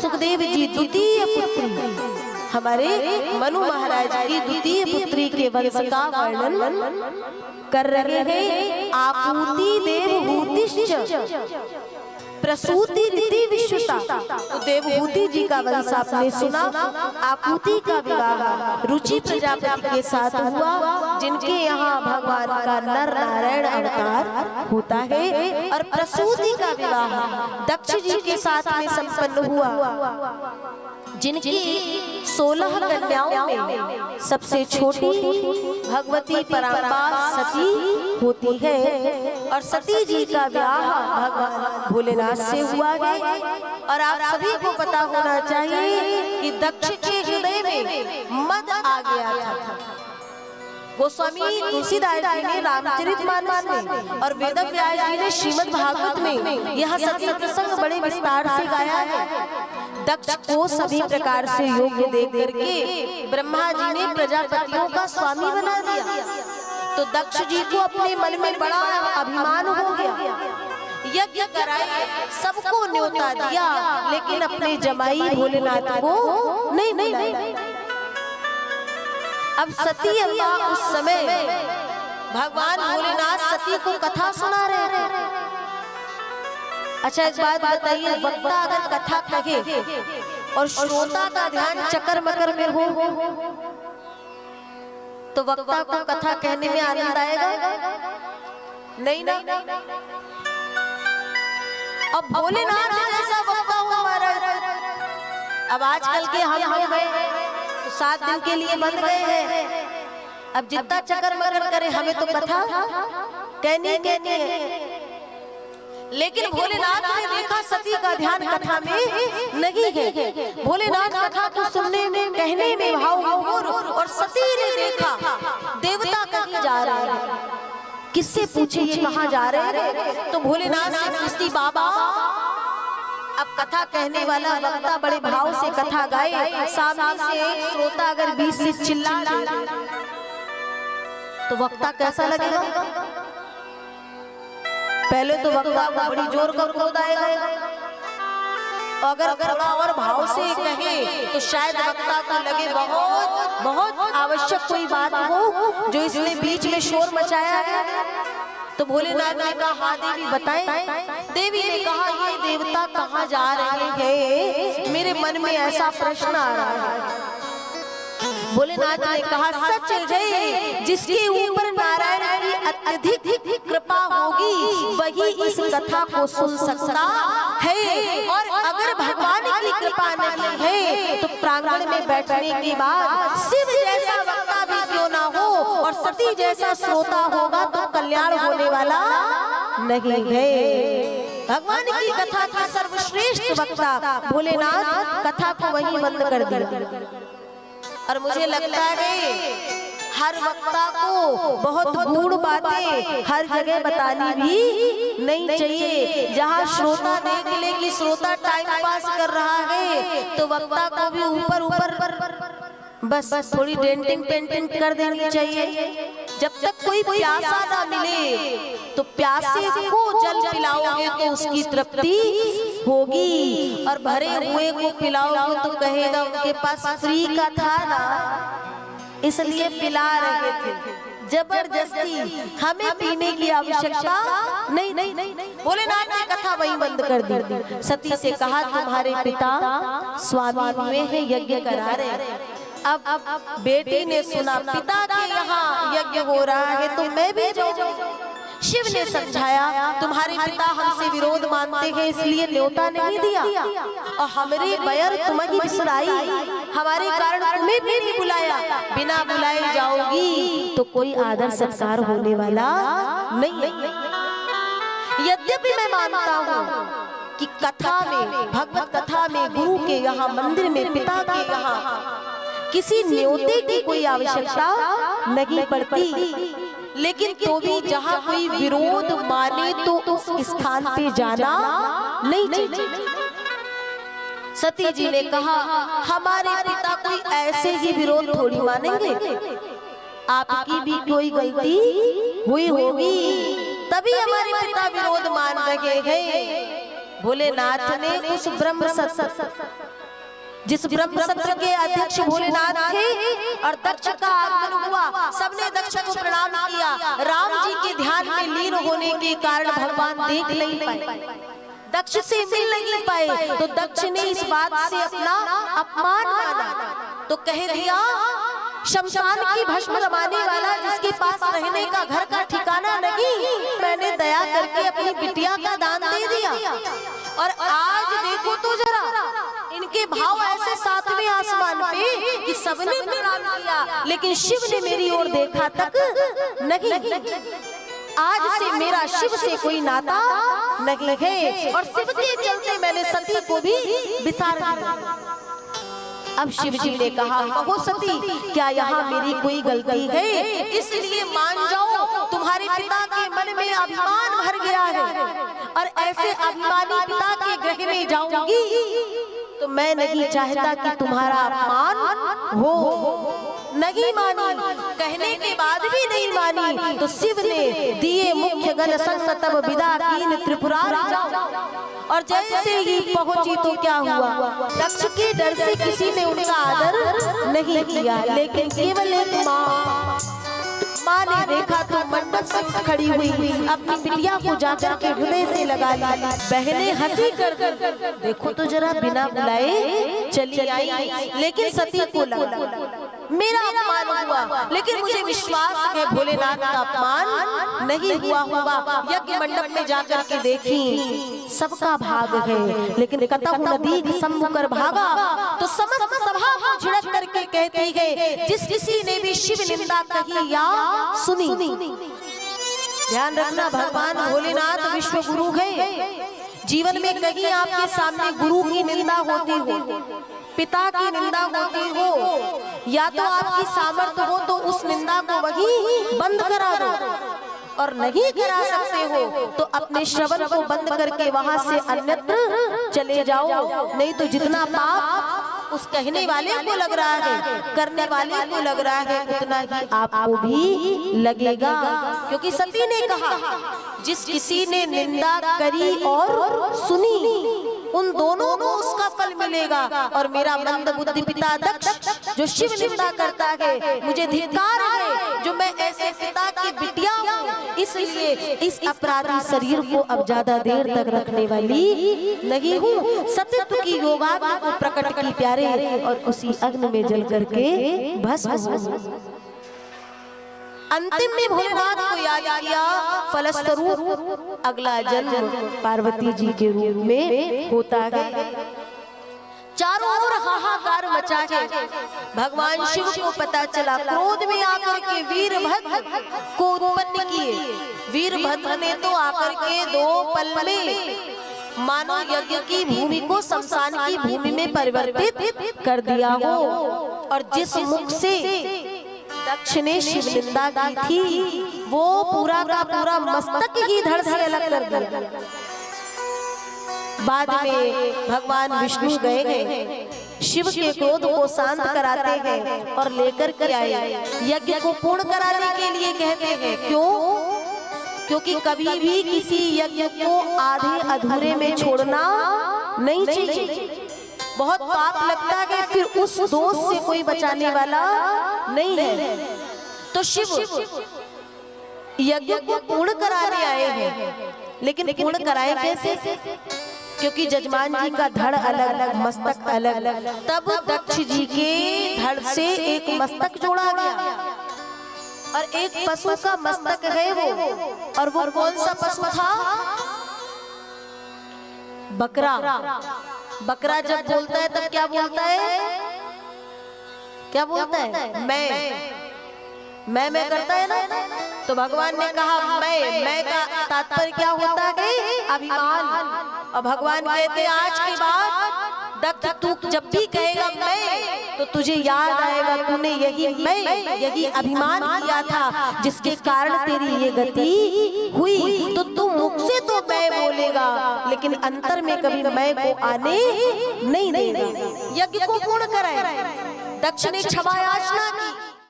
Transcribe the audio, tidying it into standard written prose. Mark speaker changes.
Speaker 1: सुखदेव जी द्वितीय पुत्री हमारे मनु महाराज की द्वितीय पुत्री के वंश का वर्णन कर रहे हैं। आपूति देवहूतिश्च प्रसूति रीति विश्वता। तो देवहूति जी का वंश आपने सुना। आपूति का विवाह रुचि प्रजापति के साथ हुआ, जिनके यहाँ भगवान का नर नारायण अवतार होता है। और प्रसूति का विवाह दक्ष जी के साथ में संपन्न हुआ, जिनकी 16 कन्याओं में सबसे छोटी भगवती परांबा सती होती है। और सती जी का विवाह भगवान भोलेनाथ से हुआ है। और आप सभी को पता होना चाहिए कि दक्ष के हृदय में मद आ गया था। गोस्वामी तुलसीदास जी ने रामचरितमानस में और वेदव्यास जी ने श्रीमद् भागवत में यह सती प्रसंग बड़े विस्तार से गाया है। दक्ष को सभी प्रकार से योग्य देख करके ब्रह्मा जी ने प्रजापतियों का स्वामी बना दिया। तो दक्ष जी को अपने मन में बड़ा अभिमान हो गया। यज्ञ कराए, सबको न्योता दिया, लेकिन अपने जमाई भोलेनाथ को नहीं बुलाया। अब सती अम्मा उस समय भगवान भोलेनाथ सती को कथा सुना रहे थे। अच्छा एक बात बताइए, वक्ता अगर कथा कहे और श्रोता का ध्यान चक्कर मकर में हो तो वक्ता को कथा कहने में आनंद आएगा? नहीं ना। अब भोलेनाथ जैसा वक्ता हो हमारा। अब आजकल के हम गए 7 दिन के लिए बंद गए हैं। अब जितना चक्कर मकर करे हमें तो कथा कहनी है। लेकिन भोलेनाथ ने देखा सती का ध्यान कथा में नहीं है। भोलेनाथ कथा को सुनने में कहने में भाव विभोर, और सती ने देखा देवता कहीं जा रहे हैं। किससे पूछे ये कहाँ जा रहे हैं? तो भोलेनाथ से पूछती बाबा। अब कथा कहने वाला वक्ता बड़े भाव से कथा गाए, सामने से एक श्रोता अगर बीच से चिल्ला तो वक्ता कैसा लगेगा? पहले तो वक्ता को बड़ी जोर का क्रोध आएगा। अगर करुणा और भाव से कहे तो शायद वक्ता को लगे बहुत बहुत आवश्यक कोई बात हो जो इसने बीच में शोर मचाया है। तो भोलेनाथ ने कहा हाँ देवी बताएं। देवी ने कहा ये देवता कहाँ जा रहे हैं, मेरे मन में ऐसा प्रश्न आ रहा है। भोलेनाथ ने कहा सच है, जिसके ऊपर नारायण की अत्यधिक कृपा होगी वही इस कथा को सुन सकता है। और अगर भगवान की कृपा नहीं है तो प्रांगण में बैठने के बाद शिव जैसा वक्ता भी क्यों ना हो और सती जैसा श्रोता होगा तो कल्याण होने वाला नहीं है। भगवान की कथा का सर्वश्रेष्ठ वक्ता भोलेनाथ कथा को वहीं बंद कर दिया। और मुझे लगता है हर वक्ता को बहुत गूढ़ बातें हर जगह बतानी भी नहीं चाहिए। जहाँ श्रोता देख ले कि श्रोता टाइम पास कर रहा है तो वक्ता को भी ऊपर बस थोड़ी डेंटिंग पेंटिंग कर देनी चाहिए। जब तक कोई प्यासा ना मिले तो प्यासे को जल पिलाओगे तो उसकी तृप्ति होगी, और भरे हुए को पिलाओगे तो कहेगा उनके पास फ्री का था ना इसलिए पिला रहे थे। जबरदस्ती हमें पीने की आवश्यकता नहीं। भोलेनाथ ने कथा वहीं बंद कर दी। सती से कहा तुम्हारे पिता स्वामी हुए हैं, यज्ञ करा रहे। अब बेटी ने सुना पिता के यहाँ यज्ञ हो रहा है तो मैं भी जाऊं। शिव ने समझाया तुम्हारे पिता हमसे विरोध मानते हैं इसलिए न्योता नहीं दिया, और हमारे बयर तुम्हें बिसराई, हमारे कारण तुम्हें भी नहीं बुलाया। बिना बुलाए जाओगी तो कोई आदर सत्कार होने वाला नहीं। यद्यपि मैं मानता हूँ कि कथा में, भगवत कथा में, गुरु के यहाँ, मंदिर में, पिता के यहाँ किसी न्योते की कोई आवश्यकता नहीं पड़ती, लेकिन तो भी जहाँ कोई विरोध माने तो उस स्थान पे जाना नहीं चाहिए। सती जी ने कहा हमारे पिता कोई ऐसे ही विरोध थोड़ी मानेंगे, आपकी भी कोई गलती हुई होगी तभी हमारे पिता विरोध मान रहे हैं। भोलेनाथ ने उस ब्रह्म सत्र, जिस ब्रह्म सत्र के अध्यक्ष भोलेनाथ थे, और दक्ष का आगमन हुआ, सबने दक्ष को प्रणाम किया। राम जी के ध्यान में लीन होने के कारण भगवान देख नहीं पाए, दक्ष से मिल नहीं पाए, तो दक्ष ने इस बात से अपना अपमान माना, तो कह दिया शमशान की भस्म रमाने वाला जिसके पास रहने का घर का ठिकाना नहीं, मैंने दया करके अपनी बिटिया का दान दे दिया। और आज देखो तो जरा इनके भाव ऐसे सातवें आसमान पे कि सबने प्रणाम किया, लेकिन शिव ने मेरी ओर देखा तक नहीं। आज से मेरा शिव से कोई नाता नहीं है, और शिव के चलते मैंने सती को भी विसार दिया। अब शिव जी ने कहा, कहो सती, क्या यहाँ मेरी कोई गलती है? इसलिए मान जाओ तुम्हारे पिता के मन में अभिमान भर गया है, और ऐसे अभिमानी पिता के गृह में जाऊंगी तो मैं नहीं चाहता कि तुम्हारा अपमान हो। नहीं मानी, कहने के बाद भी नहीं मानी, तो शिव ने दिए मुख्य गण संग तब विदा कीन त्रिपुरारी जाओ। और जैसे ही पहुंची तो क्या हुआ, दक्ष के डर से किसी ने उनका आदर नहीं किया, लेकिन केवल एक माँ ने देखा तो मंडप से उठ खड़ी हुई, अपनी बिटिया को जाकर के हृदय से लगा ली। बहनें हंसी कर देखो तो जरा बिना बुलाए चली आई, लेकिन सती को लगा मेरा अपमान हुआ, लेकिन मुझे विश्वास है भोलेनाथ का अपमान नहीं हुआ होगा। यज्ञ मंडप में जाकर के देखी सबका भाग है, लेकिन कतहु नदी सम्मुख कर भागा, तो समस्त सभा को झिड़क करके कहती है, जिस किसी ने भी शिव निंदा कही या सुनी। ध्यान रखना, भगवान भोलेनाथ विश्व गुरु है। जीवन में कहीं आपके सामने गुरु की निंदा होती हो, पिता की निंदा होती हो, या तो आपकी सामर्थ्य हो तो उस निंदा को वहीं बंद करा दो, और नहीं करा सकते हो तो अपने श्रवण को बंद करके वहां से अन्यत्र चले जाओ। नहीं तो जितना पाप उस कहने वाले को लग रहा है, करने वाले को लग रहा है, उतना ही आपको भी लगेगा। क्योंकि सती ने कहा, जिस किसी ने निंदा करी और सुनी, उन दोनों को उसका फल मिलेगा। और मेरा मंद बुद्धि पिता दक्ष जो शिव निंदा करता है, मुझे धिक्कार है जो मैं ऐसे पिता की बिटिया हूँ, इसलिए इस अपराधी शरीर को अब ज्यादा देर तक रखने वाली नहीं हूँ। सत्यत्व की योगाग्नि को प्रकट की प्यारे, और उसी अग्नि में जल करके भस्म हो। अंतिम में भोलेनाथ को याद किया, फलस्वरूप अगला जन्म पार्वती जी के रूप में होता है। चारों ओर हाहाकार मचा है। भगवान शिव को पता चला, क्रोध में आकर के वीरभद्र को उत्पन्न किए। वीरभद्र ने तो आकर के 2 पल में मानो यज्ञ की भूमि को शमशान की भूमि में परिवर्तित कर दिया हो। और जिस मुख से दक्ष ने शिव निंदा की थी, वो पूरा का पूरा मस्तक ही धड़ से अलग कर दिया। बाद में भगवान विष्णु गए, शिव के क्रोध को शांत कराते हैं और लेकर के आए। यज्ञ को पूर्ण कराने के लिए कहते हैं। क्यों? क्योंकि कभी भी किसी यज्ञ को आधे अधूरे में छोड़ना नहीं चाहिए। बहुत पाप लगता है, फिर उस दोष से कोई बचाने वाला नहीं है। तो शिव यज्ञ को पूर्ण कराने आए हैं, लेकिन पूर्ण कराए कैसे? क्योंकि जजमान जी का धड़ अलग, मस्तक अलग। तब दक्ष जी के धड़ से एक मस्तक जोड़ा गया, और एक पशु का मस्तक है वो। और वो कौन सा पशु था? बकरा। बकरा जब बोलता है तब क्या बोलता है? क्या बोलता है? मैं करता है ना। तो भगवान ने कहा मैं का तात्पर्य क्या होता है? अभिमान। और भगवान कहते हैं आज के बाद दक्ष तू जब भी कहेगा मैं, तो तुझे याद आएगा तूने यही अभिमान किया था, जिसके कारण तेरी ये गति हुई। तो तू मुख से तो मैं बोलेगा, लेकिन अंतर में कभी मैं को आने नहीं देगा। यज्ञ को पूर्ण कराए। दक्ष ने क्षमा याचना की,